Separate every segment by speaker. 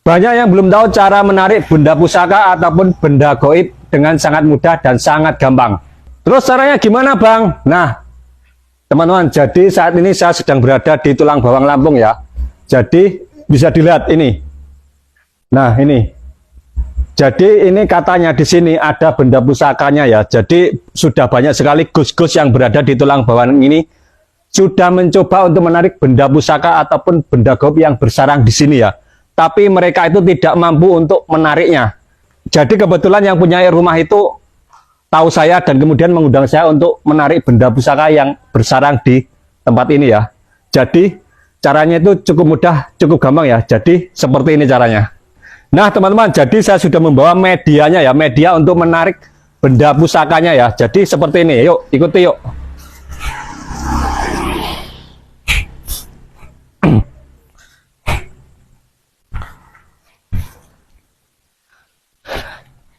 Speaker 1: Banyak yang belum tahu cara menarik benda pusaka ataupun benda goib dengan sangat mudah dan sangat gampang. Terus caranya gimana, Bang? Nah, teman-teman, jadi saat ini saya sedang berada di Tulang Bawang, Lampung ya. Jadi bisa dilihat ini. Nah, ini. Jadi ini katanya di sini ada benda pusakanya ya. Jadi sudah banyak sekali gus-gus yang berada di Tulang Bawang ini sudah mencoba untuk menarik benda pusaka ataupun benda goib yang bersarang di sini ya. Tapi mereka itu tidak mampu untuk menariknya. Jadi kebetulan yang punya rumah itu tahu saya dan kemudian mengundang saya untuk menarik benda pusaka yang bersarang di tempat ini ya. Jadi caranya itu cukup mudah, cukup gampang ya. Jadi seperti ini caranya. Nah teman-teman, jadi saya sudah membawa medianya ya, media untuk menarik benda pusakanya ya. Jadi seperti ini, yuk ikuti yuk.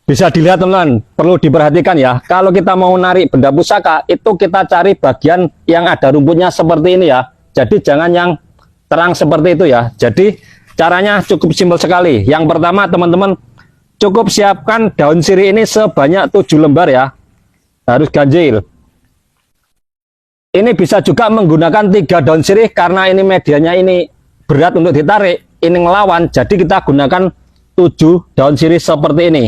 Speaker 1: Bisa dilihat teman-teman, perlu diperhatikan ya. Kalau kita mau menarik benda pusaka, itu kita cari bagian yang ada rumputnya seperti ini ya. Jadi jangan yang terang seperti itu ya. Jadi caranya cukup simpel sekali. Yang pertama teman-teman, cukup siapkan daun sirih ini sebanyak 7 lembar ya. Harus ganjil. Ini bisa juga menggunakan 3 daun sirih karena ini medianya ini berat untuk ditarik. Ini ngelawan, jadi kita gunakan 7 daun sirih seperti ini.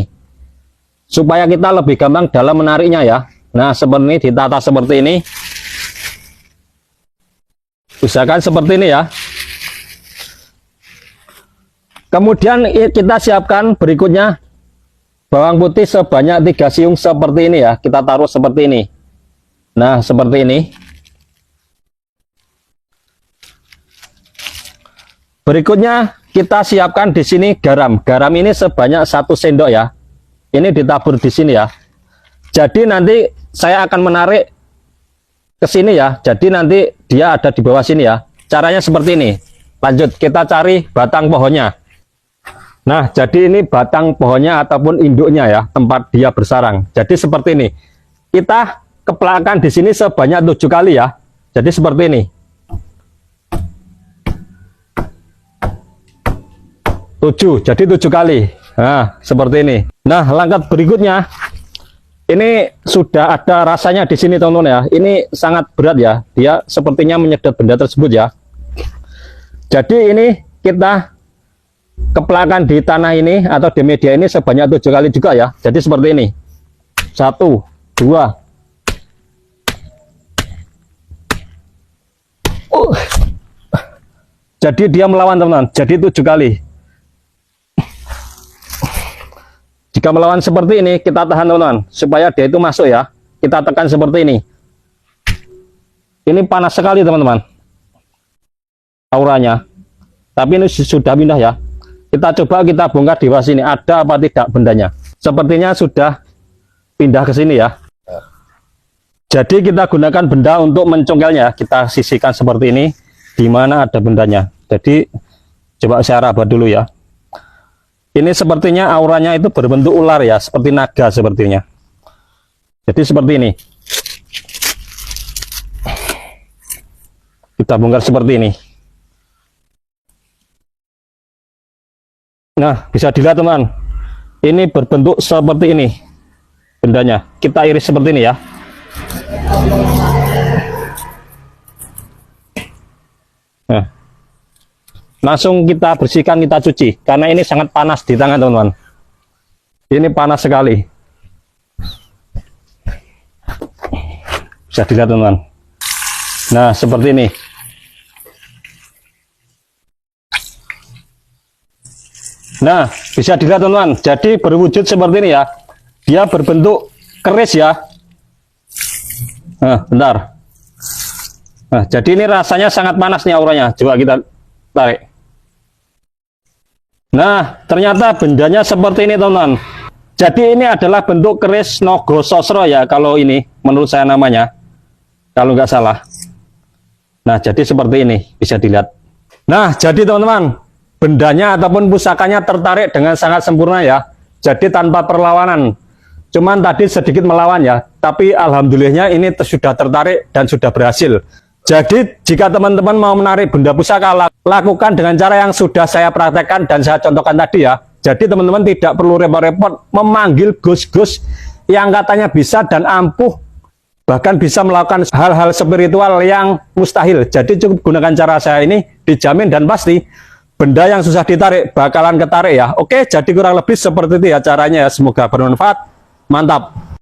Speaker 1: Supaya kita lebih gampang dalam menariknya ya. Nah seperti ini, ditata seperti ini. Usahakan seperti ini ya. Kemudian kita siapkan berikutnya bawang putih sebanyak 3 siung seperti ini ya. Kita taruh seperti ini. Nah seperti ini. Berikutnya kita siapkan di sini garam. Garam ini sebanyak 1 sendok ya. Ini ditabur di sini ya. Jadi nanti saya akan menarik ke sini ya. Jadi nanti dia ada di bawah sini ya. Caranya seperti ini. Lanjut kita cari batang pohonnya. Nah, jadi ini batang pohonnya ataupun induknya ya, tempat dia bersarang. Jadi seperti ini. Kita keplakan di sini sebanyak 7 kali ya. Jadi seperti ini. 7, jadi 7 kali. Nah, seperti ini. Nah, langkah berikutnya ini sudah ada rasanya di sini teman-teman ya. Ini sangat berat ya. Dia sepertinya menyedot benda tersebut ya. Jadi ini kita keplakan di tanah ini atau di media ini sebanyak 7 kali juga ya. Jadi seperti ini. 1, 2. Jadi dia melawan teman-teman. Jadi 7 kali. Jika melawan seperti ini, kita tahan teman-teman, supaya dia itu masuk ya. Kita tekan seperti ini. Ini panas sekali teman-teman. Auranya. Tapi ini sudah pindah ya. Kita coba kita bongkar di bawah sini. Ada apa tidak bendanya. Sepertinya sudah pindah ke sini ya. Jadi kita gunakan benda untuk mencongkelnya. Kita sisihkan seperti ini. Di mana ada bendanya. Jadi coba saya rabat dulu ya. Ini sepertinya auranya itu berbentuk ular ya, seperti naga sepertinya. Jadi seperti ini. Kita bongkar seperti ini. Nah, bisa dilihat teman. Ini berbentuk seperti ini. Bendanya. Kita iris seperti ini ya. Nah. Langsung kita bersihkan, kita cuci. Karena ini sangat panas di tangan teman-teman. Ini panas sekali. Bisa dilihat teman-teman. Nah, seperti ini. Nah, bisa dilihat teman-teman. Jadi berwujud seperti ini ya. Dia berbentuk keris ya. Nah, bentar. Nah, jadi ini rasanya sangat panas nih auranya. Coba kita tarik. Nah, ternyata bendanya seperti ini teman-teman. Jadi ini adalah bentuk keris Nogo Sosro ya, kalau ini menurut saya namanya, kalau nggak salah. Nah, jadi seperti ini, bisa dilihat. Nah, jadi teman-teman, bendanya ataupun pusakanya tertarik dengan sangat sempurna ya. Jadi tanpa perlawanan. Cuman tadi sedikit melawan ya, tapi alhamdulillahnya ini sudah tertarik dan sudah berhasil. Jadi jika teman-teman mau menarik benda pusaka lakukan dengan cara yang sudah saya praktekkan dan saya contohkan tadi ya. Jadi teman-teman tidak perlu repot-repot memanggil gus-gus yang katanya bisa dan ampuh, bahkan bisa melakukan hal-hal spiritual yang mustahil. Jadi cukup gunakan cara saya ini, dijamin dan pasti benda yang susah ditarik bakalan ketarik ya. Oke, jadi kurang lebih seperti itu ya caranya ya. Semoga bermanfaat. Mantap.